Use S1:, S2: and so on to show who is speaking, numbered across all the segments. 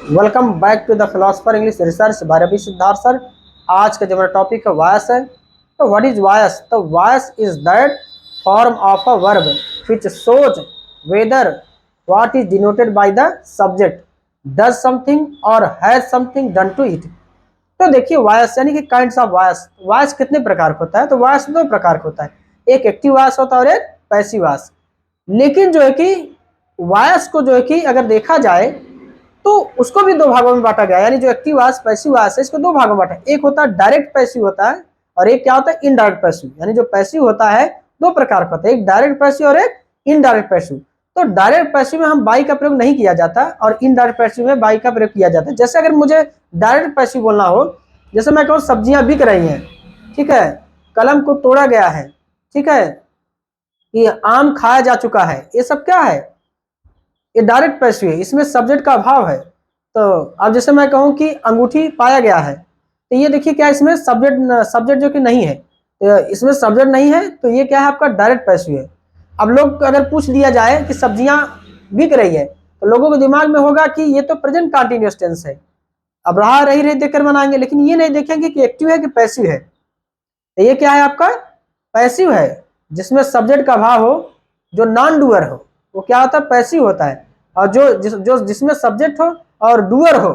S1: Welcome back to the philosopher English research by Ravi Siddharth sir. आज का जो हमारा टॉपिक है वायस है। तो व्हाट इज वायस? तो voice is that form of a verb which shows whether what is denoted by the subject does something or has something done to it. तो देखिए वायस यानी कि काइंड्स ऑफ वायस। वायस कितने प्रकार का होता है? तो वायस दो प्रकार का होता है, एक एक्टिव वायस होता है और एक पैसिव वायस। लेकिन जो है कि वायस को जो है कि अगर देखा जाए तो उसको भी दो भागों में बांटा गया, यानी जो एक्टिव वायस पैसिव वायस है इसको दो भागों में बांटा है। एक होता है डायरेक्ट पैसिव होता है और एक क्या होता है इनडायरेक्ट पैसिव। यानी जो पैसिव होता है दो प्रकार का होता है, एक डायरेक्ट पैसिव और एक इनडायरेक्ट पैसिव। तो डायरेक्ट पैसिव में हम बाई का प्रयोग नहीं किया जाता और इनडायरेक्ट पैसिव में बाई का प्रयोग किया जाता है। जैसे अगर मुझे डायरेक्ट पैसिव बोलना हो, जैसे मैं कहूँ सब्जियां बिक रही हैं, ठीक है, कलम को तोड़ा गया है, ठीक है, ये आम खाया जा चुका है, ये सब क्या है? ये डायरेक्ट पैसिव है, इसमें सब्जेक्ट का अभाव है। तो अब जैसे मैं कहूँ कि अंगूठी पाया गया है, तो ये देखिए क्या इसमें सब्जेक्ट सब्जेक्ट जो कि नहीं है, तो इसमें सब्जेक्ट नहीं है, तो ये क्या है आपका डायरेक्ट पैसिव है। अब लोग को अगर पूछ दिया जाए कि सब्जियां बिक रही है, तो लोगों के दिमाग में होगा कि ये तो प्रेजेंट कंटीन्यूअस टेंस है, अब रहा रही रही देखकर बनाएंगे, लेकिन ये नहीं देखेंगे कि एक्टिव है कि पैसिव है। तो ये क्या है आपका पैसिव है, जिसमें सब्जेक्ट का अभाव हो, जो नॉन डूअर हो वो क्या होता है पैसिव होता है। और जिसमें सब्जेक्ट हो और डूअर हो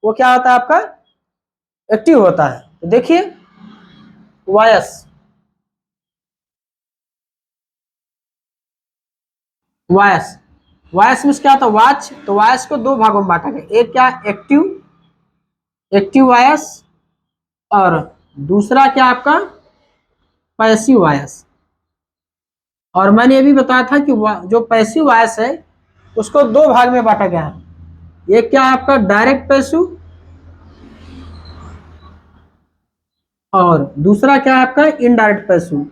S1: वो क्या होता है आपका एक्टिव होता है। तो देखिए वायस, वायस वायस में क्या होता है वाच। तो वायस को दो भागों में बांटा गया, एक क्या एक्टिव एक्टिव वायस और दूसरा क्या आपका पैसिव वायस। और मैंने ये भी बताया था कि जो पैसिव वायस है उसको दो भाग में बांटा गया है, एक क्या है आपका डायरेक्ट पैसिव और दूसरा क्या है आपका इनडायरेक्ट पैसिव।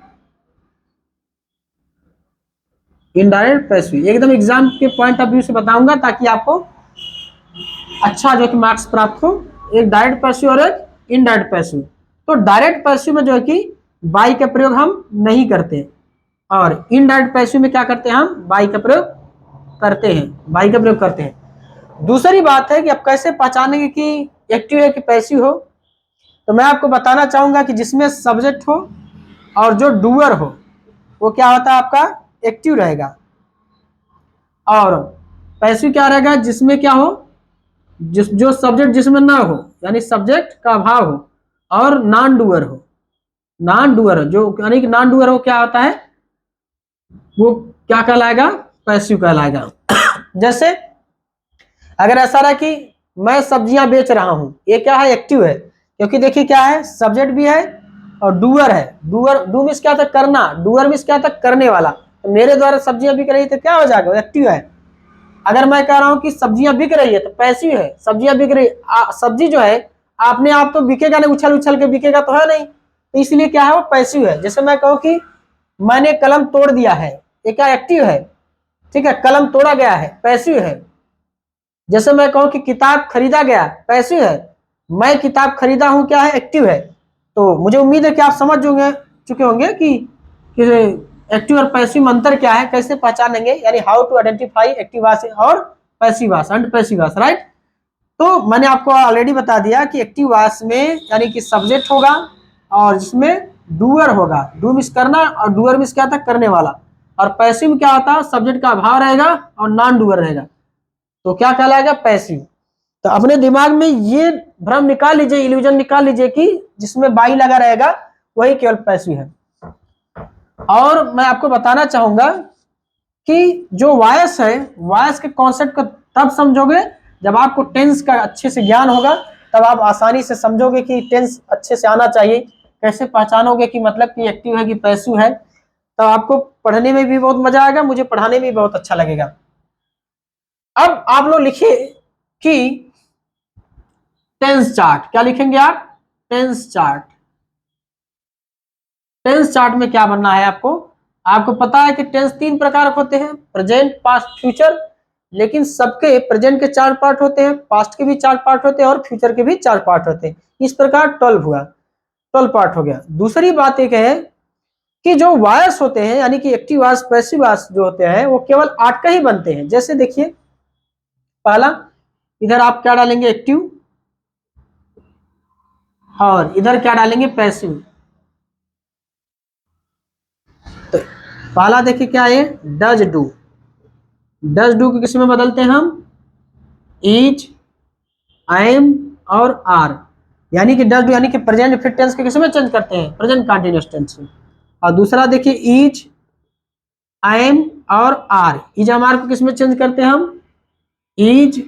S1: इनडायरेक्ट पैसिव एकदम एग्जाम के पॉइंट ऑफ व्यू से बताऊंगा ताकि आपको अच्छा जो कि मार्क्स प्राप्त हो। एक डायरेक्ट पैसिव और एक इनडायरेक्ट पैसिव। तो डायरेक्ट पैसिव में जो है कि बाई का प्रयोग हम नहीं करते और इनडायरेक्ट पैसिव में क्या करते हैं हम बाई का प्रयोग करते हैं, बाई का प्रयोग करते हैं। दूसरी बात है कि आप कैसे पहचानेंगे कि एक्टिव है कि पैसिव हो। तो मैं आपको बताना चाहूंगा कि जिसमें सब्जेक्ट हो और जो डूअर हो वो क्या होता है आपका एक्टिव रहेगा, और पैसिव क्या रहेगा जिसमें क्या हो जो सब्जेक्ट जिसमें ना हो, यानी सब्जेक्ट का अभाव हो और नॉन डूअर हो। नॉन डूअर जो यानी कि नॉन डूअर हो क्या होता है वो क्या कहलाएगा पैसिव कहलाएगा। जैसे अगर ऐसा रहा कि मैं सब्जियां बेच रहा हूं, ये क्या है एक्टिव है, क्योंकि देखिए क्या है सब्जेक्ट भी है और डूअर है। डूअर डू मीन्स क्या था करना, डूअर मीन्स क्या था करने वाला। तो मेरे द्वारा सब्जियां बिक रही तो क्या हो जाएगा एक्टिव है। अगर मैं कह रहा हूं कि सब्जियां बिक रही है तो पैसिव है, सब्जियां बिक रही सब्जी जो है आपने आप तो बिकेगा नहीं, उछल उछल के बिकेगा तो है नहीं, तो इसलिए क्या है वो पैसिव है। जैसे मैं कहूँ कि मैंने कलम तोड़ दिया है, ये क्या एक्टिव है, ठीक है, कलम तोड़ा गया है पैसिव है। जैसे मैं कहूँ कि किताब खरीदा गया पैसिव है, मैं किताब खरीदा हूं क्या है एक्टिव है। तो मुझे उम्मीद है कि आप समझ चुके होंगे कि एक्टिव और पैसिव में अंतर क्या है, कैसे पहचानेंगे, यानी हाउ टू आइडेंटिफाई एक्टिव वास और पैसिव वास एंड पैसिव वास, राइट। तो मैंने आपको ऑलरेडी बता दिया कि एक्टिव वास में यानी कि सब्जेक्ट होगा और जिसमें डूअर होगा, डू मिस करना और डूअर मिस क्या था करने वाला, और पैसिव में क्या होता है सब्जेक्ट का अभाव रहेगा और नॉन डूअर रहेगा, तो क्या कहलाएगा पैसिव। तो अपने दिमाग में ये भ्रम निकाल लीजिए, इल्यूजन निकाल लीजिए कि जिसमें बाई लगा रहेगा वही केवल पैसिव है। और मैं आपको बताना चाहूंगा कि जो वायस है, वायस के कॉन्सेप्ट को तब समझोगे जब आपको टेंस का अच्छे से ज्ञान होगा, तब आप आसानी से समझोगे कि टेंस अच्छे से आना चाहिए। कैसे पहचानोगे कि मतलब कि एक्टिव है कि पैसिव है, तब आपको पढ़ने में भी बहुत मजा आएगा, मुझे पढ़ाने में भी बहुत अच्छा लगेगा। अब आप लोग लिखिए कि टेंस चार्ट, क्या लिखेंगे आप टेंस चार्ट। टेंस चार्ट में क्या बनना है आपको, आपको पता है कि टेंस तीन प्रकार के होते हैं, प्रेजेंट पास्ट फ्यूचर, लेकिन सबके प्रेजेंट के चार पार्ट होते हैं, पास्ट के भी चार पार्ट होते हैं और फ्यूचर के भी चार पार्ट होते हैं। इस प्रकार 12 हुआ, 12 पार्ट हो गया। दूसरी बात एक है कि जो वायस होते हैं यानी कि एक्टिव वायस पैसिव वायस जो होते हैं वो केवल 8 का ही बनते हैं। जैसे देखिए पहला इधर आप क्या डालेंगे, एक्टिव, और इधर क्या डालेंगे, पैसिव। तो पहला देखिए क्या है, डज डू। डज डू को किस में बदलते हैं हम, इज, एम और आर, यानी कि डज डू यानी कि प्रेजेंट फिर टेंस के किस में चेंज करते हैं, प्रेजेंट कंटीन्यूअस टेंस में। और दूसरा देखिए इज, एम और आर, इज एम आर को किस में चेंज करते हैं हम, is,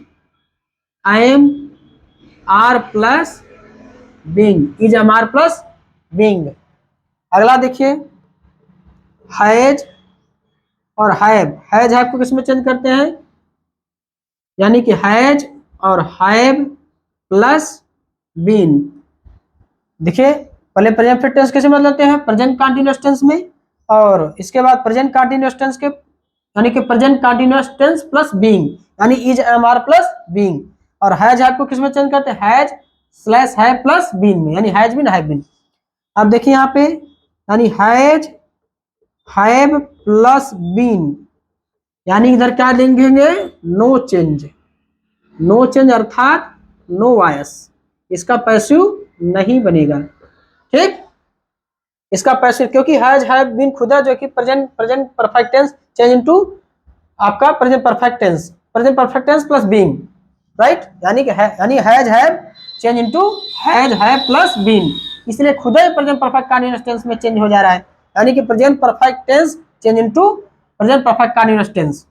S1: am, are plus being, is am are plus being. अगला देखिए हैज और हैज हैव को किस में चेंज करते हैं, यानी कि हैज और हैव प्लस बीन। देखिए पहले प्रेजेंट फिर टेंस कैसे बदलते हैं, प्रेजेंट कंटीन्यूअस टेंस में, और इसके बाद प्रेजेंट कंटीन्यूअस टेंस के यानी कि present continuous tense plus being, यानी is am are plus being. और हैज हैव को किस में चेंज करते हैं, has slash have plus been में, यानी हैज बीन हैव बीन। अब देखिए यहाँ पे यानी हैज हैव प्लस बीन, यानी इधर क्या लिखेंगे, नो चेंज, नो चेंज अर्थात नो वायस, इसका पैसिव नहीं बनेगा। ठीक, इसका पैसिव, क्योंकि हैज हैव बीन खुद है जो कि present perfect tense change into आपका present perfect tense plus being, right, यानी कि यानी has have change into has have plus been, इसलिए खुद ही प्रेजेंट परफेक्ट कंटीन्यूअस टेंस में चेंज हो जा रहा है, यानी कि present perfect tense change into present perfect continuous tense.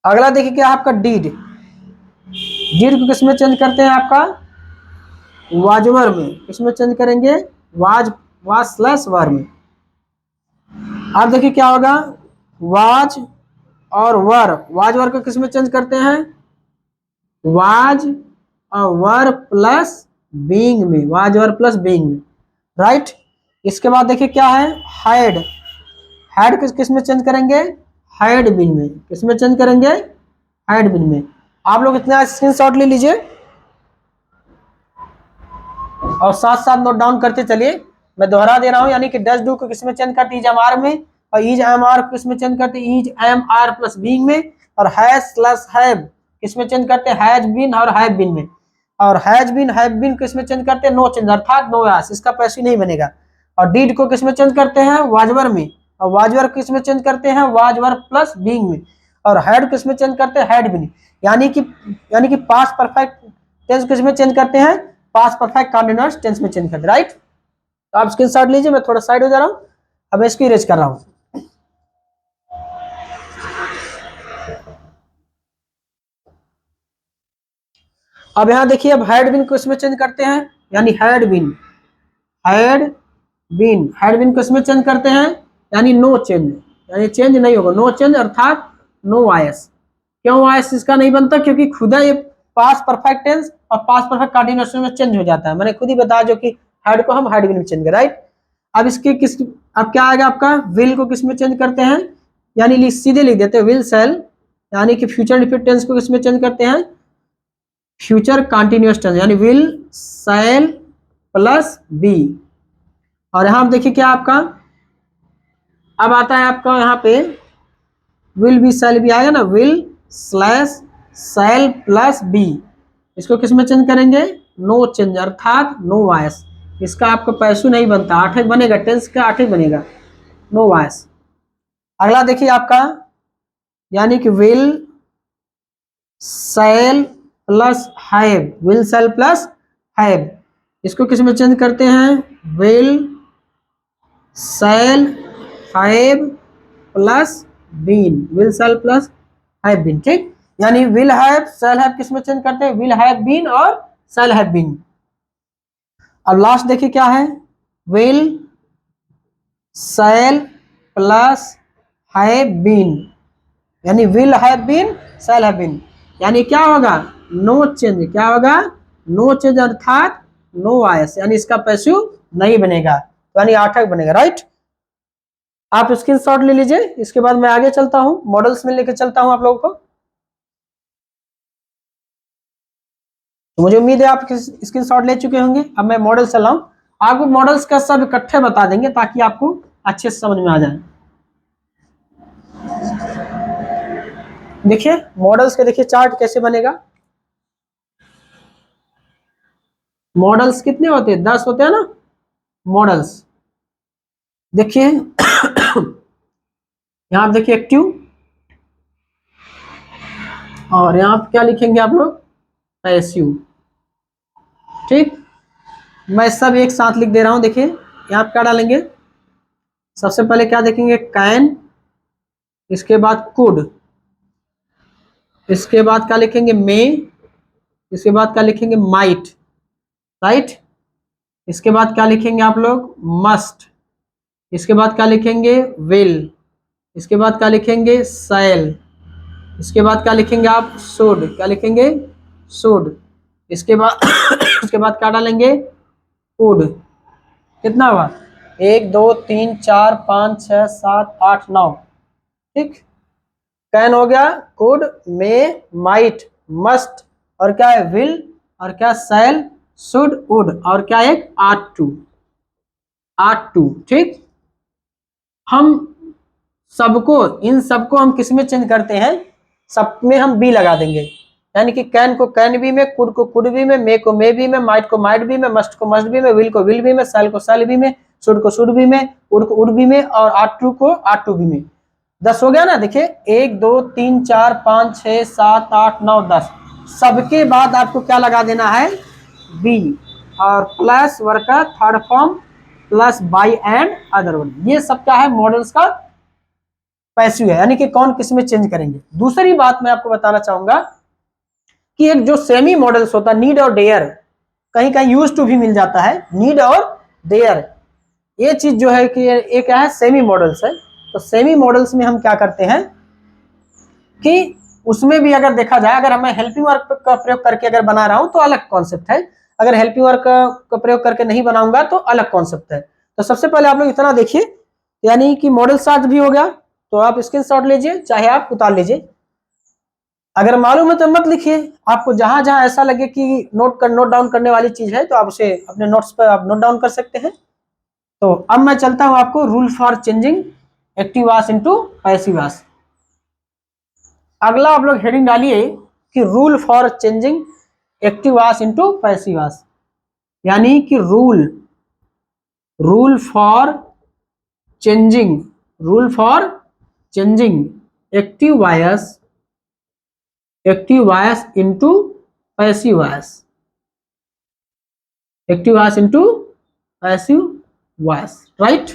S1: अगला देखिए क्या आपका डीड, डीड को किसमें चेंज करते हैं, आपका वाजवर में, किसमें चेंज करेंगे, वाज स्लैश वर में। आप देखिए क्या होगा, वाज और वर, वाज वर को किसमें चेंज करते हैं, वाज और वर प्लस बीइंग में, वाज वर प्लस बीइंग में, राइट। इसके बाद देखिए क्या है, हाइड, हाइड किस में चेंज करेंगे, हाइड बिन में, किसमें चेंज करेंगे, हाइड बिन में। आप लोग इतना स्क्रीनशॉट ले लीजिए और साथ साथ नोट डाउन करते चलिए। मैं दोहरा दे रहा हूं, यानी कि डज डू को किसमें चेंज करते, इज एम आर में, और इज एम आर को किसमें चेंज करते, is am are plus being में, और हैज प्लस हैव किसमें चेंज करते, हैज बीन और हैव बीन में, और हैज बीन हैव बीन किसमें चेंज करते, नो चेंज अर्थात नो वायस, इसका पैसिव नहीं बनेगा। और डीड को किसमें चेंज करते हैं, वाजवर में, और वाजवर किसमें चेंज करते हैं, वाजवर प्लस बीइंग में, और हैड किसमें चेंज करते हैं, हैड बीन, यानी कि पास्ट परफेक्ट टेंस किसमें चेंज करते हैं, पास्ट परफेक्ट कंटीन्यूअस टेंस में चेंज करते हैं, राइट। तो आप स्क्रीनशॉट लीजिए, मैं थोड़ा साइड हो जा रहा हूं, अब मैं इसको इरेज कर रहा हूं। अब यहां देखिए, अब हैड बीन को इसमें चेंज करते हैं, यानी हैड बीन को इसमें चेंज करते हैं, यानी नो चेंज, यानी चेंज नहीं होगा, नो चेंज अर्थात नो वायस। क्यों वायस इसका नहीं बनता, क्योंकि खुदा ये पास्ट परफेक्ट टेंस और पास्ट परफेक्ट कंटीन्यूअस में चेंज हो जाता है, मैंने खुद ही बताया, जो कि हैड को हम हैड बीन में चेंज कर, राइट। अब इसके किस, अब क्या आएगा आपका, विल को किसमें चेंज करते हैं, यानी सीधे लिख देते हैं विल सेल, यानी कि फ्यूचर डिफिनिट टेंस को किसमें चेंज करते हैं, फ्यूचर कंटीन्यूअस टेंस, यानी विल सेल प्लस बी। और यहां देखिए क्या आपका अब आता है, आपका यहाँ पे विल बी सेल भी आएगा ना, will slash shall plus be, इसको किसमें चेंज करेंगे, नो चेंज अर्थात नो वायस, इसका आपको पैसिव नहीं बनता, आठक बनेगा, टेंस का आठक बनेगा, नो वायस। अगला देखिए आपका, यानी कि will shall plus have, will shall plus have, इसको किस में चेंज करते हैं, will shall have plus been, will shall plus have been, ठीक, यानी विल हैव सेल हैव किस में चेंज करते हैं, विल हैव बीन और सेल हैव बीन। अब लास्ट देखिए क्या है, will shall plus have been, यानी will have been shall have been, यानी क्या होगा, नो चेंज, क्या होगा, नो चेंज अर्थात नो वायस, यानी इसका पैसिव नहीं बनेगा, यानी आठक बनेगा, राइट। आप स्क्रीनशॉट ले लीजिए, इसके बाद मैं आगे चलता हूं, मॉडल्स में लेकर चलता हूं आप लोगों को। तो मुझे उम्मीद है आप स्क्रीनशॉट ले चुके होंगे। अब मैं मॉडल चलाऊं, आपको मॉडल्स का सब इकट्ठे बता देंगे ताकि आपको अच्छे से समझ में आ जाए। देखिए मॉडल्स के देखिए चार्ट कैसे बनेगा, मॉडल्स कितने होते हैं? 10 होते हैं ना मॉडल्स। देखिए यहाँ आप देखिए एक्टिव, और यहाँ पे क्या लिखेंगे आप लोग? पैसिव। ठीक, मैं सब एक साथ लिख दे रहा हूं। देखिए यहाँ पे क्या डालेंगे? सबसे पहले क्या देखेंगे? कैन, इसके बाद कुड, इसके बाद क्या लिखेंगे? मे, इसके बाद क्या लिखेंगे? Might, right. इसके बाद क्या लिखेंगे आप लोग? मस्ट, इसके बाद क्या लिखेंगे? विल, इसके बाद क्या लिखेंगे? शैल, इसके बाद क्या लिखेंगे आप? शुड, क्या लिखेंगे? शुड। इसके बाद इसके बाद क्या डालेंगे? वुड। कितना हुआ? 1 2 3 4 5 6 7 8 9। ठीक, कैन हो गया, कुड, मे, माइट, मस्ट, और क्या है? विल, और क्या? शैल, शुड, वुड, और क्या? एक आट टू, आट टू। ठीक, हम सबको, इन सबको हम किस में चेंज करते हैं? सब में हम बी लगा देंगे, यानी कि कैन को कैन बी में, कुड को कुड बी में, मे को मे बी में, माइट को माइट बी में, मस्ट को मस्ट बी में, विल को विल बी में, शैल को शैल बी में, शुड को शुड बी में, वुड को वुड बी में, और आट टू को आट टू बी में। 10 हो गया ना? देखिए 1 2 3 4 5 6 7 8 9 10। सबके बाद आपको क्या लगा देना है? बी, और प्लस वर्ग का third form, plus by and other one. ये सब क्या है? मॉडल्स का पैसिव है, यानी कि कौन किस में चेंज करेंगे। दूसरी बात मैं आपको बताना चाहूंगा कि एक जो सेमी मॉडल्स होता है, नीड और डेयर, कहीं कहीं यूज टू भी मिल जाता है, नीड और डेयर। ये चीज जो है कि ये क्या है? सेमी मॉडल्स है। तो सेमी मॉडल्स में हम क्या करते हैं कि उसमें भी अगर देखा जाए, अगर मैं हेल्पिंग वर्क का प्रयोग करके अगर बना रहा हूं तो अलग कॉन्सेप्ट है, अगर हेल्पिंग वर्क का प्रयोग करके नहीं बनाऊंगा तो अलग कॉन्सेप्ट है। तो सबसे पहले आप लोग इतना देखिए, यानी कि मॉडल चार्ट भी हो गया, तो आप स्क्रीनशॉट लीजिए, चाहे आप उतार लीजिए। अगर मालूम है तो मत लिखिए, आपको जहां जहां ऐसा लगे कि नोट डाउन करने वाली चीज है तो आप उसे अपने नोट्स पर आप नोट डाउन कर सकते हैं। तो अब मैं चलता हूं आपको रूल फॉर चेंजिंग एक्टिव वास इनटू पैसिव वास। अगला आप लोग हेडिंग डालिए कि रूल फॉर चेंजिंग एक्टिव वास इनटू पैसिव वास, यानी कि rule for changing, rule for changing active वास इनटू पैसिव वास, एक्टिव वास इनटू पैसिव वास, राइट।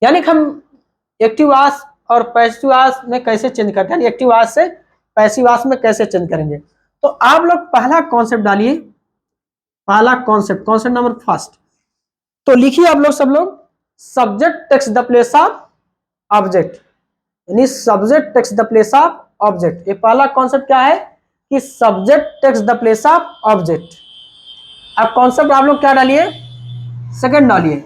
S1: यानी कि हम एक्टिव वास और पैसिव वास में कैसे चेंज करते हैं, एक्टिव वास से पैसिव वास में कैसे चेंज करेंगे। तो आप लोग पहला कॉन्सेप्ट डालिए, पहला कॉन्सेप्ट, कॉन्सेप्ट नंबर फर्स्ट। तो लिखिए आप लोग, सब लोग, subject takes the place of object, यानी subject takes the place of object. ये पहला कॉन्सेप्ट क्या है कि subject takes the place of object. अब कॉन्सेप्ट आप लोग क्या डालिए? सेकंड डालिए।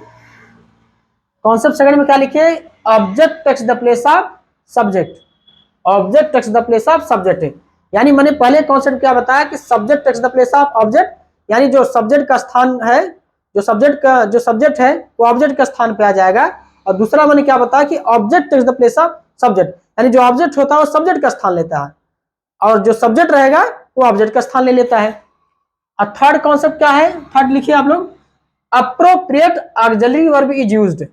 S1: कॉन्सेप्ट सेकंड में क्या लिखिए? Object takes the place of subject, object takes the place of subject है। यानी मैंने पहले कॉन्सेप्ट क्या बताया कि subject takes the place of object, यानी जो सब्जेक्ट का स्थान है, जो सब्जेक्ट है वो ऑब्जेक्ट के स्थान पे आ जाएगा। और दूसरा मैंने क्या बताया कि object takes the place of subject, यानी जो ऑब्जेक्ट होता है वो सब्जेक्ट का स्थान लेता है, और जो सब्जेक्ट रहेगा वो ऑब्जेक्ट का स्थान ले लेता है। और थर्ड कॉन्सेप्ट क्या है? थर्ड लिखिए आप लोग, appropriate auxiliary verb is used,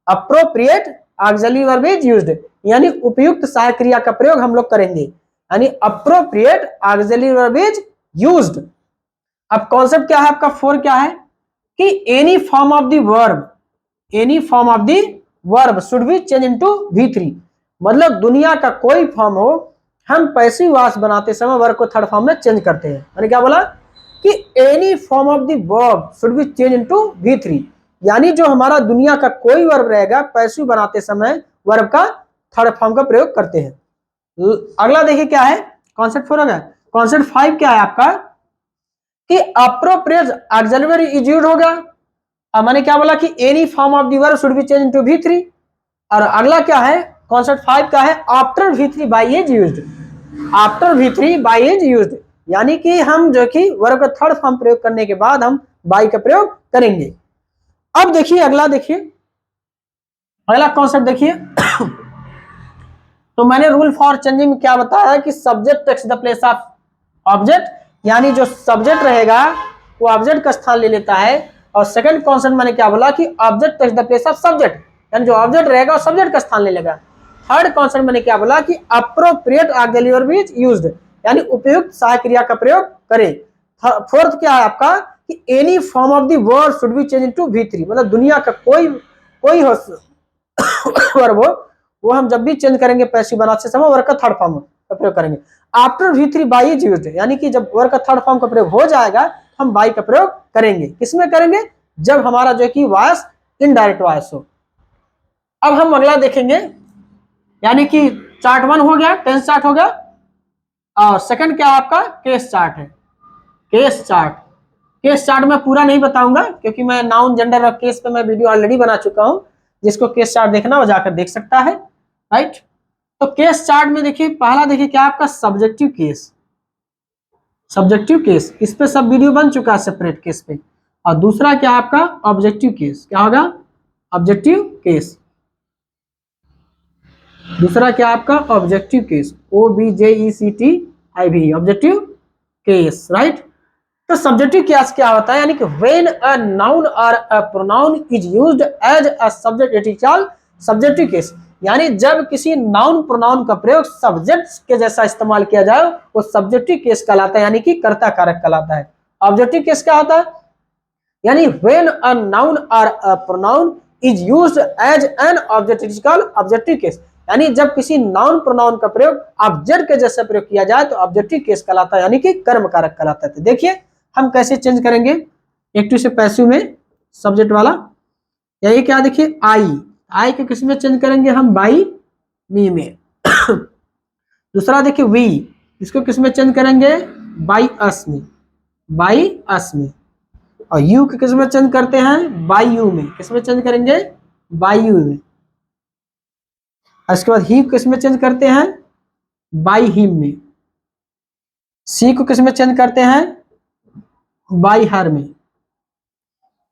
S1: appropriate auxiliary verb is used, यानी उपयुक्त सहायक क्रिया का प्रयोग हम लोग करेंगे, यानी appropriate auxiliary verb is used. अब कॉन्सेप्ट क्या है आपका? 4 क्या है कि any form of the verb, any form of the verb should be change into V3, मतलब दुनिया का कोई फॉर्म हो, हम पैसिव वास बनाते समय वर्ब को थर्ड फॉर्म में चेंज करते हैं। मैंने क्या बोला कि any form of the verb should be change into V3, यानी जो हमारा दुनिया का कोई वर्ब रहेगा पैसिव बनाते समय वर्ब का थर्ड फॉर्म का प्रयोग करते हैं। अगला देखिए क्या है, कॉन्सेप्ट 4 होगा। कॉन्सेप्ट 5 क्या है आपका कि अप्रोप्रिएट ऑक्सिलरी इज यूज्ड होगा। अब मैंने क्या बोला कि any form of the verb should be change into V3, और अगला क्या है? कॉन्सेप्ट 5 क्या है? After V3 by is used, after V3 by is used, यानी कि हम जो कि वर्ब का थर्ड फॉर्म प्रयोग करने के बाद हम बाय का प्रयोग करेंगे। अब देखिए अगला, देखिए अगला कॉन्सेप्ट देखिए तो मैंने रूल फॉर चेंजिंग में क्या बताया कि subject takes the place of object, यानी जो सब्जेक्ट रहेगा वो ऑब्जेक्ट का स्थान ले लेता है। और सेकंड कॉन्सेप्ट मैंने क्या बोला कि object takes the place of subject, यानी जो ऑब्जेक्ट रहेगा वो सब्जेक्ट का स्थान ले लेगा। थर्ड कॉन्सेप्ट मैंने क्या बोला कि appropriate auxiliary verb is used, यानी उपयुक्त सहायक क्रिया का प्रयोग करें। फोर्थ क्या है आपका कि any form of the word should be change into V3, मतलब दुनिया का कोई हो वर्ब वो हम जब भी चेंज करेंगे पैसिव बनाते समय वर्ब का थर्ड फॉर्म का प्रयोग करेंगे। After V3 by is used, यानी कि जब वर्ब का थर्ड फॉर्म का प्रयोग हो जाएगा हम बाई का प्रयोग करेंगे। किसमें करेंगे? जब हमारा जो है कि वॉइस इनडायरेक्ट वॉइस हो। अब हम अगला देखेंगे, यानी कि चार्ट 1 हो गया, टेंस चार्ट हो गया, और सेकंड क्या आपका केस चार्ट है। केस चार्ट मैं पूरा नहीं बताऊंगा क्योंकि मैं नाउन जेंडर और केस पे मैं वीडियो ऑलरेडी बना चुका हूं। जिसको केस चार्ट देखना वो जाकर देख सकता है, राइट। तो केस चार्ट में देखिए, पहला देखिए क्या आपका सब्जेक्टिव केस, इस पे सब वीडियो बन चुका है सेपरेट केस पे। और दूसरा क्या आपका ऑब्जेक्टिव केस, क्या होगा? Objective case. दूसरा क्या आपका objective case, OBJECTIV, objective case, right. तो सब्जेक्टिव केस क्या होता है, यानी कि when a noun or a pronoun is used as a subject it is called subjective case, यानी जब किसी नाउन प्रोनाउन का प्रयोग सब्जेक्ट के जैसा इस्तेमाल किया जाए वो सब्जेक्टिव केस कहलाता है, यानी कि कर्ता कारक कहलाता है। ऑब्जेक्टिव केस क्या होता है, यानी when a noun or a pronoun is used as an object it is called objective case, यानी जब किसी नाउन प्रोनाउन का प्रयोग ऑब्जेक्ट के जैसे प्रयोग किया जाए तो ऑब्जेक्टिव केस कहलाता है, यानी कि कर्म कारक कहलाता है। तो देखिए हम कैसे चेंज करेंगे एक्टिव से पैसिव में सब्जेक्ट वाला। यही क्या देखिए आई को किस में चेंज करेंगे हम? बाई मी में। दूसरा देखिए वी, इसको किस में चेंज करेंगे? बाई अस में। और यू को किस में चेंज करते हैं? बाई यू में। किस में चेंज करेंगे? बाई यू में। इसके बाद ही किस में चेंज करते हैं? बाई हिम में। सी को किस में चेंज करते हैं? बाई हर में।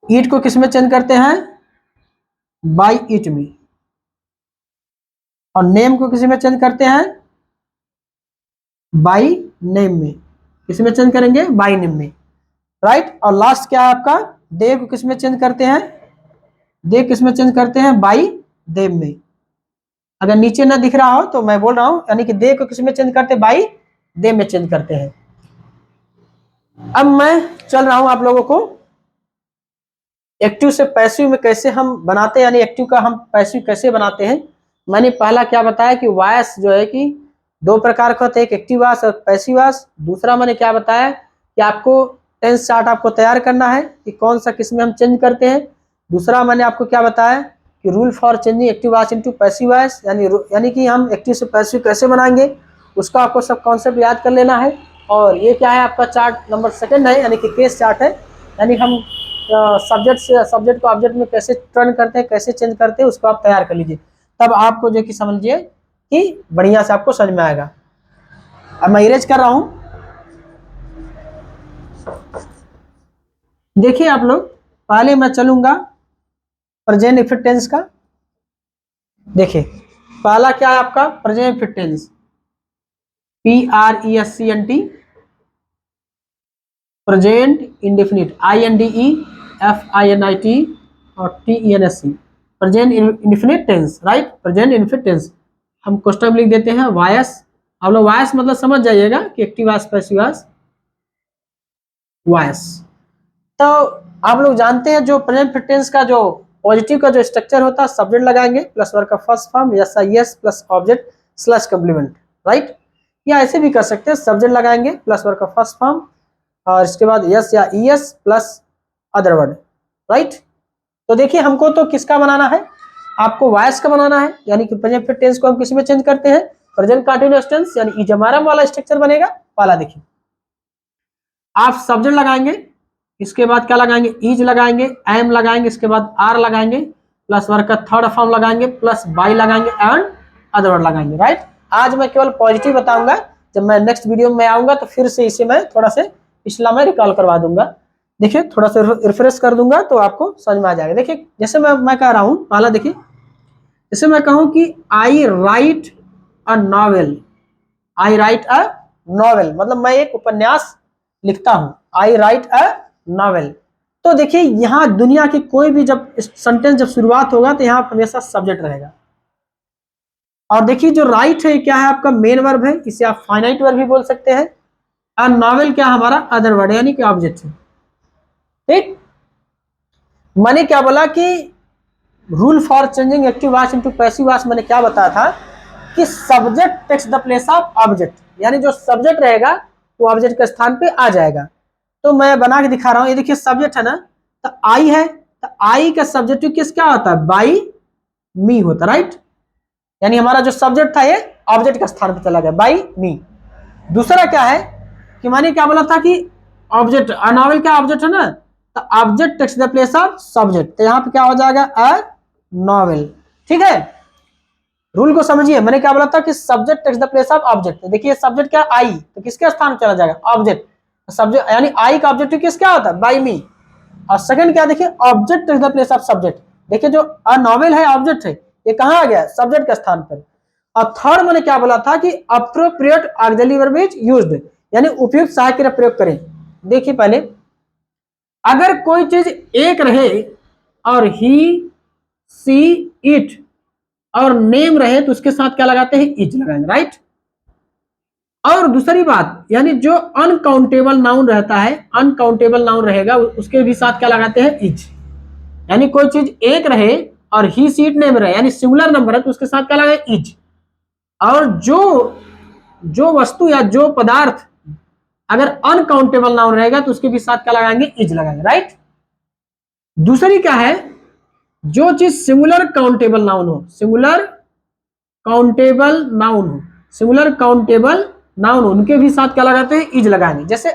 S1: ईट को किस में चेंज करते हैं? बाई इट में। और नेम को किस में चेंज करते हैं? बाई नेम में। किस में चेंज करेंगे? बाई नेम में, राइट। और लास्ट क्या है आपका? दे को किस में चेंज करते हैं? दे किस में चेंज करते हैं? बाई देम में। अगर नीचे ना दिख रहा हो तो मैं बोल रहा हूं, यानी कि दे को किस में चेंज करते हैं? बाई दे में चेंज करते हैं। अब मैं चल रहा हूं आप लोगों को एक्टिव से पैसिव में कैसे हम बनाते हैं, यानी एक्टिव का हम पैसिव कैसे बनाते हैं। मैंने पहला क्या बताया कि वॉइस जो है कि दो प्रकार का होता है, एक एक्टिव वॉइस और पैसिव वॉइस। दूसरा मैंने क्या बताया कि आपको टेंस चार्ट आपको तैयार करना है कि कौन सा किस में हम चेंज करते हैं। दूसरा मैंने आपको क्या बताया कि rule for changing active voice into passive voice, यानी कि हम एक्टिव से पैसिव कैसे बनाएंगे उसका आपको सब कॉन्सेप्ट याद कर लेना है। और ये क्या है आपका चार्ट नंबर 2 है, यानी कि केस चार्ट है, यानी हम सब्जेक्ट को ऑब्जेक्ट में कैसे टर्न करते हैं, कैसे चेंज करते हैं, उसको आप तैयार कर लीजिए। तब आपको जो कि समझिए कि बढ़िया से आपको समझ में आएगा। अब मैं इरेज कर रहा हूं, देखिए आप लोग। पहले मैं चलूंगा प्रेजेंट इनफिनिट टेंस का। देखिए पहला क्या है आपका? Present infinite tense, PRESCNT, present indefinite, INDEFINIT और TENSC, present indefinite tense, right. Present indefinite tense हम क्वेश्चन लिख देते हैं वॉइस। आप लोग वॉइस मतलब समझ जाइएगा कि active voice, passive voice, voice. तो आप लोग जानते हैं जो प्रेजेंट इंडेफिनिट टेंस का जो पॉजिटिव का जो स्ट्रक्चर होता है, सब्जेक्ट लगाएंगे प्लस वर्ब का first form, yes plus object slash complement, right. या ऐसे भी कर सकते हैं, सब्जेक्ट लगाएंगे प्लस वर्ब का फर्स्ट फॉर्म और इसके बाद यस या ES plus other word, right. तो देखिए हमको तो किसका बनाना है? आपको वॉइस का बनाना है, यानी कि प्रेजेंट इंडेफिनिट टेंस को हम किस में चेंज करते हैं? प्रेजेंट कंटीन्यूअस टेंस, यानी इजमारम वाला स्ट्रक्चर बनेगा। पहला देखिए आप सब्जेक्ट लगाएंगे, इसके बाद क्या लगाएंगे? इज लगाएंगे, एम लगाएंगे, इसके बाद आर लगाएंगे, प्लस वर्ब का थर्ड फॉर्म लगाएंगे, प्लस बाई लगाएंगे एंड अदर वर्ड लगाएंगे, राइट। आज मैं केवल पॉजिटिव बताऊंगा, जब मैं नेक्स्ट वीडियो में आऊंगा तो फिर से इसे मैं थोड़ा से पिछला मैं रिकॉल करवा दूंगा। देखिए थोड़ा सा रिफ्रेश कर दूंगा तो आपको समझ में आ जाएगा। देखिए जैसे मैं कह रहा हूं, पहला देखिए जैसे मैं कहूं कि आई राइट अ नॉवेल, मतलब मैं एक उपन्यास लिखता हूं। आई राइट अ नॉवेल। तो देखिए यहाँ दुनिया की कोई भी जब सेंटेंस जब शुरुआत होगा तो यहाँ हमेशा सब्जेक्ट रहेगा। और देखिए जो राइट है क्या है आपका मेन वर्ब है, इसे आप फाइनाइट वर्ब भी बोल सकते हैं। और नॉवेल क्या हमारा अदर वर्ड यानी कि ऑब्जेक्ट है। ठीक, मैंने क्या बोला कि rule for changing active voice into passive voice मैंने क्या बताया था कि subject takes the place of object, यानी जो सब्जेक्ट रहेगा वो ऑब्जेक्ट के स्थान पे आ जाएगा। तो मैं बना के दिखा रहा हूं, ये देखिए सब्जेक्ट है ना, तो आई है, तो आई का सब्जेक्टिव किस क्या होता है, बाई मी होता, राइट। यानी हमारा जो सब्जेक्ट था ये ऑब्जेक्ट के स्थान पे चला गया, बाई मी। दूसरा क्या है कि मैंने क्या बोला था कि ऑब्जेक्ट नॉवेल क्या ऑब्जेक्ट है ना, तो object takes the place of subject, तो यहाँ पे क्या हो जाएगा अ नॉवेल। ठीक है, रूल को समझिए, मैंने क्या बोला था कि subject takes the place of object. देखिए सब्जेक्ट क्या आई, तो किसके स्थान पे चला जाएगा, ऑब्जेक्ट। सब्जेक्ट यानी आई का ऑब्जेक्टिव किस क्या होता है, बाय मी। और सेकंड क्या देखिए object takes the place of subject. देखिए जो अ नॉवेल है ऑब्जेक्ट है, ये कहां आ गया, सब्जेक्ट के स्थान पर। और थर्ड मैंने क्या बोला था कि appropriate auxiliary verb is used, यानी उपयुक्त सहायक क्रिया प्रयोग करें। देखिए पहले अगर कोई चीज एक रहे और ही सी इट और नेम रहे तो उसके साथ क्या लगाते हैं, इज लगाएंगे, राइट। और दूसरी बात यानी जो अनकाउंटेबल नाउन रहता है, अनकाउंटेबल नाउन रहेगा उसके भी साथ क्या लगाते हैं, इज। यानी कोई चीज एक रहे और ही सीट नेम रहे यानी सिंगुलर नंबर है तो उसके साथ क्या लगाएंगे, इज। और जो जो वस्तु या जो पदार्थ अगर अनकाउंटेबल नाउन रहेगा तो उसके भी साथ क्या लगाएंगे, इज लगाएंगे, राइट। दूसरी क्या है, जो चीज सिंगुलर काउंटेबल नाउन हो, सिंगुलर काउंटेबल नाउन हो, सिंगुलर काउंटेबल नाउन हो, उनके भी साथ क्या लगाते हैं, इज लगाएंगे। जैसे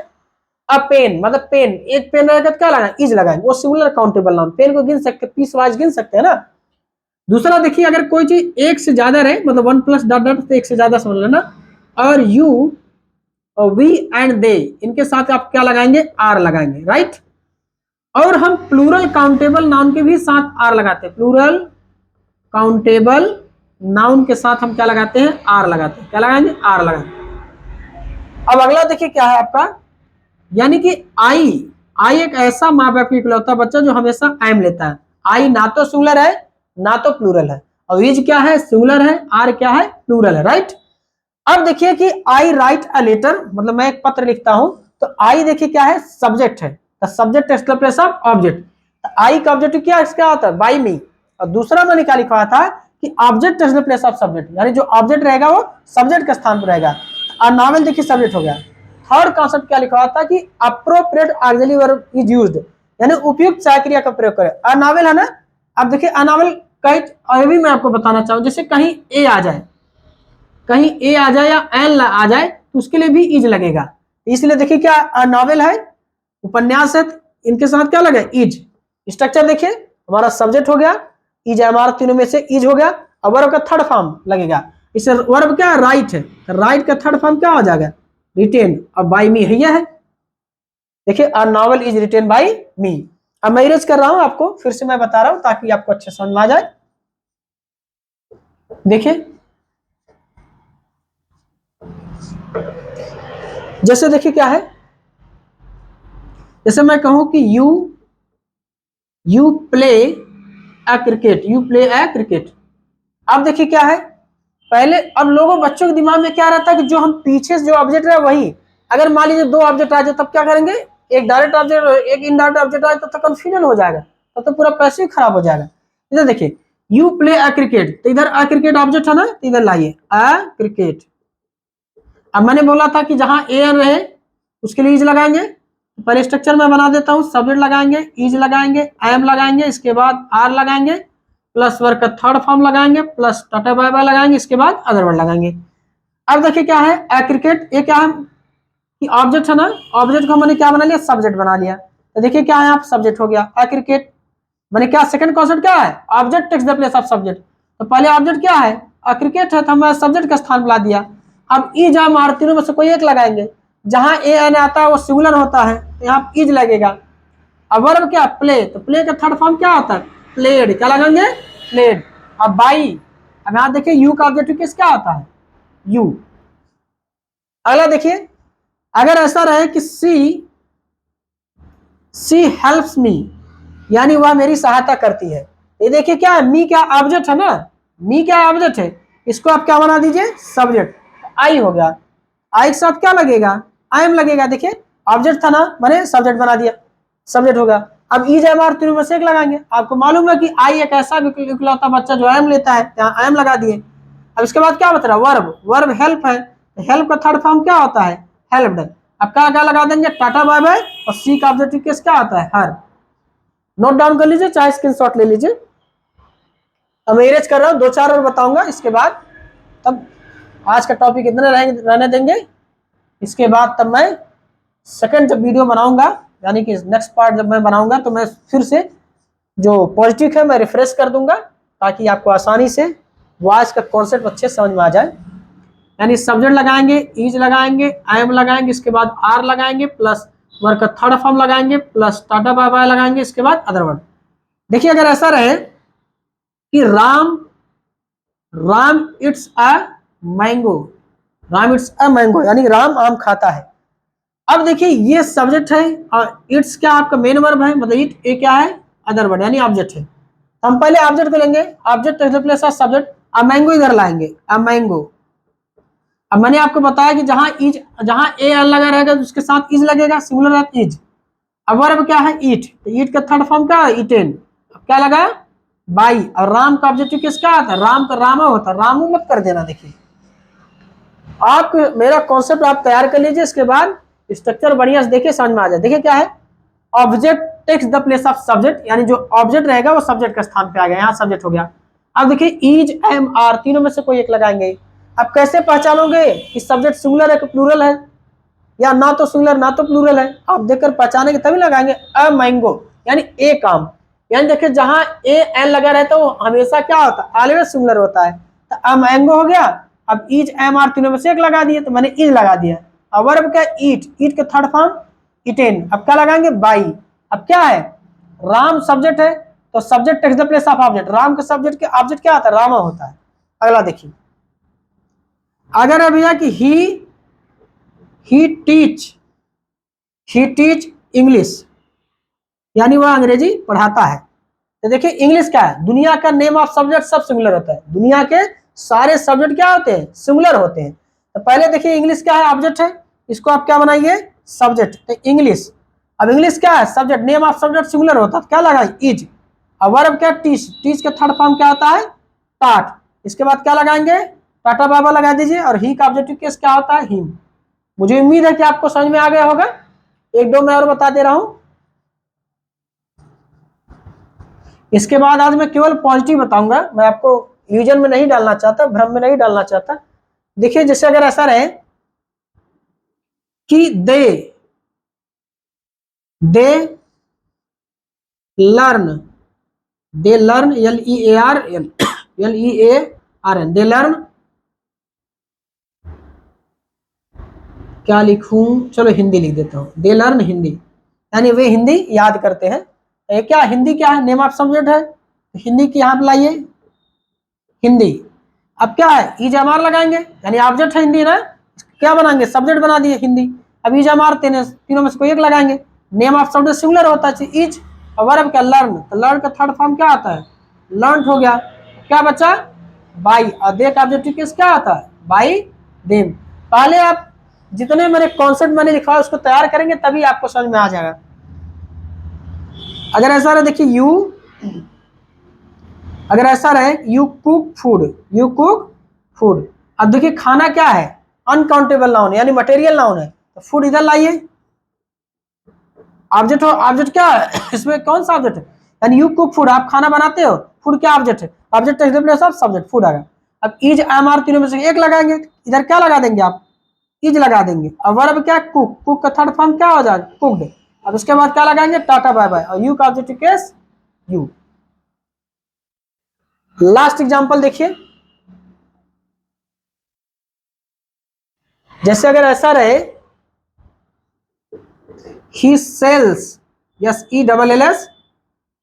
S1: अ पेन, मतलब पेन, एक पेन रहेगा तो क्या लगाएंगे, इज लगाएंगे, वो सिंगुलर काउंटेबल नाउन, पेन को गिन सकते, पीस वाइज गिन सकते हैं ना। दूसरा देखिए अगर कोई चीज एक से ज्यादा रहे, मतलब वन प्लस डॉट डॉट तो एक से ज्यादा समझ लेना, और यू और वी एंड दे इनके साथ आप क्या लगाएंगे, आर लगाएंगे, राइट। और हम प्लूरल काउंटेबल नाउन के भी साथ आर लगाते हैं, प्लूरल काउंटेबल नाउन के साथ हम क्या लगाते हैं, आर लगाते हैं, क्या लगाएंगे, आर लगाएंगे। अब अगला देखिए क्या है आपका, यानी कि आई, आई एक ऐसा माँ बाप की इकलौता बच्चा जो हमेशा एम लेता है। आई ना तो सिंगुलर है ना तो प्लूरल है, और इज क्या है, सिंगुलर है, आर क्या है, प्लूरल है, राइट। अब देखिए कि आई राइट अ लेटर, मतलब मैं एक पत्र लिखता हूं, तो आई देखिए क्या है, सब्जेक्ट है, subject takes the place of object. I का ऑब्जेक्ट क्या होता है, बाय मी। और दूसरा मैंने क्या लिखा था कि object text the place of subject, यानी जो ऑब्जेक्ट रहेगा वो सब्जेक्ट के स्थान पर रहेगा। और नॉवेल देखिए सब्जेक्ट हो गया। थर्ड कॉन्सेप्ट क्या लिखा था कि appropriate auxiliary verb is used, यानी उपयुक्त सहायक क्रिया का प्रयोग करें। अनॉवेल है ना, अब देखिए अनॉवेल कई, अभी मैं आपको बताना चाहूं, जैसे कहीं ए आ जाए, कहीं ए आ जाए या एन आ जाए तो उसके लिए भी इज लगेगा। इसलिए देखिए क्या नॉवेल है, उपन्यास है, इनके साथ क्या लगे, इज। स्ट्रक्चर देखिए हमारा सब्जेक्ट हो गया, इज हमारा तीनों में से इज हो गया, और वर्ब का थर्ड फॉर्म लगेगा। इसे वर्ब क्या राइट है, राइट का थर्ड फॉर्म क्या हो जाएगा, रिटेन। अब बाय मी है, देखिए a novel is written by me. अब मैं इरेज कर रहा हूं आपको, फिर से मैं बता रहा हूं ताकि आपको अच्छे समझ में आ जाए। देखिए जैसे देखिए क्या है, जैसे मैं कहूं कि you play a cricket, you play a cricket. अब देखिए क्या है, पहले अब लोगों बच्चों के दिमाग में क्या रहता है कि जो हम पीछे से जो ऑब्जेक्ट है वही, अगर मान लीजिए दो ऑब्जेक्ट आ जाए तब क्या करेंगे, एक डायरेक्ट ऑब्जेक्ट एक इनडायरेक्ट ऑब्जेक्ट आए तो कंफ्यूजन हो जाएगा, तब तो पूरा पैसे खराब हो जाएगा। इधर देखिए यू प्ले अ क्रिकेट, तो इधर अ क्रिकेट ऑब्जेक्ट है ना, तो इधर लाइए अ क्रिकेट। अब मैंने बोला था कि जहां ए एन रहे उसके लिए इज लगाएंगे, पहले स्ट्रक्चर में बना देता हूं, सब्जेक्ट लगाएंगे, इज लगाएंगे, एम लगाएंगे, इसके बाद आर लगाएंगे, प्लस वर्ग का थर्ड फॉर्म लगाएंगे, प्लस टाटा बाय बाय लगाएंगे, इसके बाद अदर वर्ड लगाएंगे। अब देखिए क्या है, ए क्रिकेट, ये क्या है कि ऑब्जेक्ट है ना, ऑब्जेक्ट को मैंने क्या बना लिया, सब्जेक्ट बना लिया, तो देखिए क्या है, आप सब्जेक्ट हो गया ए क्रिकेट। मैंने क्या सेकंड कॉन्सेप्ट क्या है, object takes the place of subject. तो पहले ऑब्जेक्ट क्या है, क्रिकेट है, तो हम सब्जेक्ट का स्थान ला दिया। अब इज हम आर तीनों में से कोई एक लगाएंगे, जहां ए एन आता है वो सिंगुलर होता है, तो यहाँ इज लगेगा। अब वर्ब क्या, प्ले, तो प्ले का थर्ड फॉर्म क्या होता है, प्लेड, क्या लगाएंगे, प्लेड। अब बाई, अब यहाँ देखिए यू का ऑब्जेक्टिव किस क्या आता है, यू। अगला देखिए, अगर ऐसा रहे कि सी शी हेल्प्स मी, यानी वह मेरी सहायता करती है। ये देखिए क्या है, मी क्या ऑब्जेक्ट है ना, मी क्या ऑब्जेक्ट है, इसको आप क्या बना दीजिए सब्जेक्ट, आई हो गया। आई के साथ क्या लगेगा, आई एम लगेगा। देखिए ऑब्जेक्ट था ना, मैंने सब्जेक्ट बना दिया, सब्जेक्ट होगा। अब इज एम आर तीनों में से एक लगाएंगे। आपको मालूम है कि आई एक ऐसा इकलौता बच्चा जो एम लेता है, यहाँ आई एम लगा दिए। अब इसके बाद क्या बता रहा है, वर्ब, वर्ब हेल्प है, हेल्प का थर्ड फॉर्म क्या होता है, हेल्प्ड। अब क्या क्या लगा देंगे, टाटा बाय बाय, और सी का ऑब्जेक्टिव केस क्या आता है, हर। नोट डाउन कर लीजिए, चाहे स्क्रीनशॉट ले लीजिए। अब मैं इरेज कर रहा हूँ, दो चार और बताऊंगा, इसके बाद तब आज का टॉपिक इतने रहने देंगे। इसके बाद तब मैं सेकंड जब वीडियो बनाऊंगा, यानी कि नेक्स्ट पार्ट जब मैं बनाऊंगा, तो मैं फिर से जो पॉजिटिव है मैं रिफ्रेश कर दूंगा, ताकि आपको आसानी से वॉइस का कॉन्सेप्ट अच्छे समझ में आ जाए। यानी सब्जेक्ट लगाएंगे, इज लगाएंगे, आई एम लगाएंगे, इसके बाद आर लगाएंगे, प्लस वर्ब का थर्ड फॉर्म लगाएंगे, प्लस टाटा बाय बाय लगाएंगे, इसके बाद अदर वर्ड। देखिए अगर ऐसा रहे कि Ram, Ram it's a mango, Ram it's a mango, यानी राम आम खाता है। अब देखिए ये सब्जेक्ट है और इट्स क्या आपका मेन वर्ब है, मतलब इट ए क्या है, अदर वर्ड यानी ऑब्जेक्ट है। हम पहले ऑब्जेक्ट को लेंगे, object place of subject, a mango इधर लाएंगे, अ मैंगो। अब मैंने आपको बताया कि जहां इज, जहां ए एल लगा रहेगा तो उसके साथ इज लगेगा, सिंगुलर है इज। अब वर्ब क्या है, ईट, तो ईट का थर्ड फॉर्म क्या है, ईटेन। अब क्या लगा, बाई। और राम का ऑब्जेक्टिव किसका आता है, राम का रामा होता है, रामू मत कर देना। देखिए आप मेरा कॉन्सेप्ट आप तैयार कर लीजिए, इसके बाद स्ट्रक्चर बढ़िया से देखिए, समझ में आ जाए। देखिए क्या है, object takes the place of subject, यानी जो ऑब्जेक्ट रहेगा वो सब्जेक्ट का स्थान पे आ गया, यहाँ सब्जेक्ट हो गया। अब देखिए इज एम आर तीनों में से कोई एक लगाएंगे। अब कैसे पहचानोगे कि सब्जेक्ट सिंगुलर है कि प्लूरल है, या ना तो सिंगुलर ना तो प्लूरल है, आप देखकर पहचानेंगे तभी लगाएंगे। अ मैंगो यानी एक आम, यानी देखिए जहां ए एन लगा रहता है वो हमेशा क्या होता है, ऑलवेज सिंगुलर होता है। तो अ मैंगो हो गया। अब इज एम आर तीनों में से एक लगा दिए, तो मैंने इज लगा दिया। अब वर्ब क्या, ईट, ईट के थर्ड फॉर्म इटेन। अब क्या लगाएंगे, बाई। अब क्या है, राम सब्जेक्ट है, तो subject takes the place of object, Ram के सब्जेक्ट के ऑब्जेक्ट क्या होता है, रामा होता है। अगला देखिए, अगर है भैया कि ही टीच इंग्लिश, यानी वह अंग्रेजी पढ़ाता है। तो देखिए इंग्लिश क्या है, दुनिया का नेम ऑफ सब्जेक्ट सब सिंगुलर होता है, दुनिया के सारे सब्जेक्ट क्या होते हैं, सिंगुलर होते हैं। तो पहले देखिए इंग्लिश क्या है, ऑब्जेक्ट है, इसको आप क्या बनाइए, सब्जेक्ट। तो इंग्लिश, अब इंग्लिश क्या है, subject, name of subject singular होता है, क्या लगाए, इज। अब वर्ब क्या, टीच, टीच का थर्ड फॉर्म क्या होता है, टाट। इसके बाद क्या लगाएंगे, टाटा बाबा लगा दीजिए, और ही का ऑब्जेक्टिव केस क्या होता है, हिम। मुझे उम्मीद है कि आपको समझ में आ गया होगा। एक दो मैं और बता दे रहा हूं। इसके बाद आज मैं केवल पॉजिटिव बताऊंगा, मैं आपको इल्यूजन में नहीं डालना चाहता, भ्रम में नहीं डालना चाहता। देखिए जैसे अगर ऐसा रहे कि they learn, they learn, L E A R N, L E A R N, they learn, क्या लिखूं, चलो हिंदी लिख देता हूं, दे लर्न हिंदी, यानी वे हिंदी याद करते हैं। क्या हिंदी क्या है, नेम ऑफ सब्जेक्ट है, हिंदी की यहां पर लाइए, हिंदी। अब क्या है, इज एम आर लगाएंगे, यानी ऑब्जेक्ट है हिंदी ना, क्या बनाएंगे, सब्जेक्ट बना दिए हिंदी। अब इज एम आर तीनों में से कोई एक लगाएंगे, नेम ऑफ सब्जेक्ट सिंगुलर होता है इज। और वर्ब क्या, लर्न, तो लर्न का थर्ड फॉर्म क्या आता है, लर्न हो गया। क्या बचा, बाई, और दे का ऑब्जेक्टिव केस क्या आता है, बाई देम। पहले आप जितने मैंने कॉन्सेप्ट मैंने लिखा है उसको तैयार करेंगे, तभी आपको समझ में आ जाएगा। अगर ऐसा रहे, देखिए यू, अगर ऐसा रहे you cook food, you cook food. अब देखिए खाना क्या है, अनकाउंटेबल नाउन यानी मटेरियल नाउन है, तो फूड इधर लाइए। ऑब्जेक्ट हो, ऑब्जेक्ट क्या है इसमें कौन सा ऑब्जेक्ट है, यानी यू कुक फूड, आप खाना बनाते हो, फूड क्या ऑब्जेक्ट है, object takes the place of subject, food आ गया। अब इज एम आर तीनों में से एक लगाएंगे, इधर क्या लगा देंगे आप, इज लगा देंगे। अब वर्ब क्या, कुक, कुक का थर्ड फॉर्म क्या हो जाएगा, कुक्ड। अब इसके बाद क्या लगाएंगे, टाटा बाय बाय, और यू का objective case you. Last example देखिए, जैसे अगर ऐसा रहे he sells, S E double L S,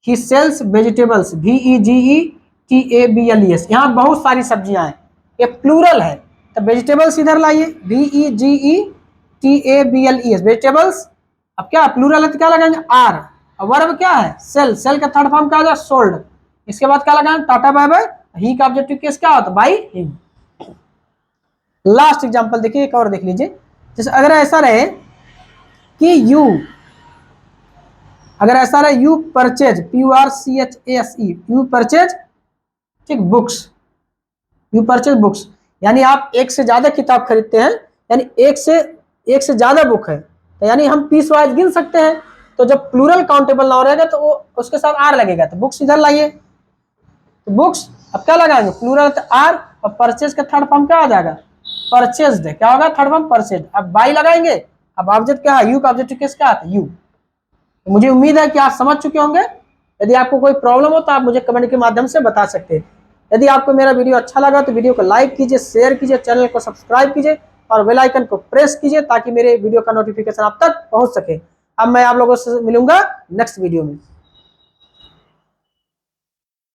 S1: he sells vegetables, V E G E T A B L E S, यहाँ बहुत सारी सब्जियां हैं, ये प्लूरल है, तो वेजिटेबल्स इधर लाइए, V E G E T A B L E S, vegetables. अब क्या प्लूरल है तो क्या लगाएंगे आर। अब वर्ब क्या है सेल, सेल का थर्ड फॉर्म क्या आ जाए सोल्ड। इसके बाद क्या लगाएंगे टाटा बाय बाय, ही का ऑब्जेक्टिव केस क्या होता है बाई हिम। लास्ट एग्जांपल देखिए, एक और देख लीजिए। जैसे अगर ऐसा रहे कि यू, अगर ऐसा रहे you purchase, PURCHASE, you purchase ठीक बुक्स, यू परचेज बुक्स, यानी आप एक से ज्यादा किताब खरीदते हैं, यानी एक से ज्यादा बुक है, तो यानी हम पीस वाइज गिन सकते हैं। तो जब प्लूरल काउंटेबल नाउन रहेगा तो वो उसके साथ आर लगेगा, तो बुक्स इधर लाइए, तो बुक्स अब क्या लगाएंगे प्लूरल तो आर, और परचेज का थर्ड फॉर्म क्या आ जाएगा परचेज्ड, क्या होगा थर्ड फॉर्म परचेज। अब बाई लगाएंगे, अब ऑब्जेक्ट क्या है यू का ऑब्जेक्टिव केस क्या आता है यू। तो मुझे उम्मीद है कि आप समझ चुके होंगे। यदि आपको कोई प्रॉब्लम हो तो आप मुझे कमेंट के माध्यम से बता सकते हैं। यदि आपको मेरा वीडियो अच्छा लगा तो वीडियो को लाइक कीजिए, शेयर कीजिए, चैनल को सब्सक्राइब कीजिए और बेल आइकन को प्रेस कीजिए ताकि मेरे वीडियो का नोटिफिकेशन आप तक पहुंच सके। अब मैं आप लोगों से मिलूंगा नेक्स्ट वीडियो में।